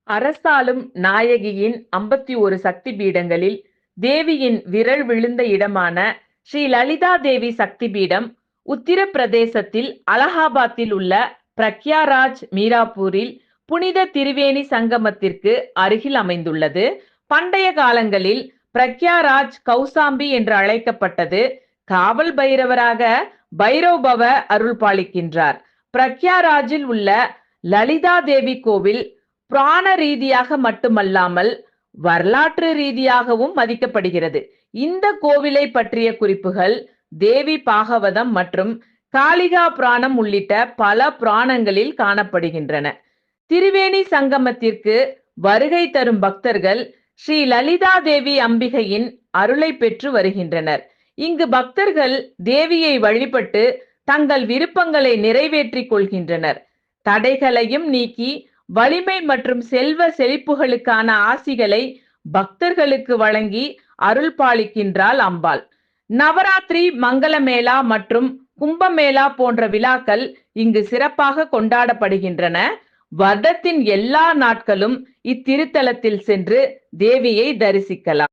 அரசாளும் நாயகியின் 51 சக்தி பீடங்களில் தேவியின் விரல் விழுந்த இடமான ஸ்ரீ லலிதா தேவி சக்தி பீடம் உத்தரப்பிரதேசத்தில் அலகாபாத்தில் உள்ள பிரக்யாராஜ் மீராப்பூரில் புனித திரிவேணி சங்கமத்திற்கு அருகில் அமைந்துள்ளது. பண்டைய காலங்களில் பிரக்யாராஜ் கௌசாம்பி என்று அழைக்கப்பட்டது. காவல் பைரவராக பைரவ் பவ அருள் பாலிக்கின்றார். பிரக்யாராஜில் உள்ள லலிதா தேவி கோவில் புராண ரீதியாக மட்டுமல்லாமல் வரலாற்று ரீதியாகவும் மதிக்கப்படுகிறது. இந்த கோவிலை பற்றிய குறிப்புகள் தேவி பாகவதம் மற்றும் காளிகா புராணம் உள்ளிட்ட பல புராணங்களில் காணப்படுகின்றன. திரிவேணி சங்கமத்திற்கு வருகை தரும் பக்தர்கள் ஸ்ரீ லலிதா தேவி அம்பிகையின் அருளை பெற்று வருகின்றனர். இங்கு பக்தர்கள் தேவியை வழிபட்டு தங்கள் விருப்பங்களை நிறைவேற்றிக் கொள்கின்றனர். தடைகளையும் நீக்கி வலிமை மற்றும் செல்வ செழிப்புகளுக்கான ஆசிகளை பக்தர்களுக்கு வழங்கி அருள் பாலிக்கின்றாள் அம்பாள். நவராத்திரி, மங்களமேளா மற்றும் கும்பமேளா போன்ற விழாக்கள் இங்கு சிறப்பாக கொண்டாடப்படுகின்றன. வருடத்தின் எல்லா நாட்களும் இத்திருத்தலத்தில் சென்று தேவியை தரிசிக்கலாம்.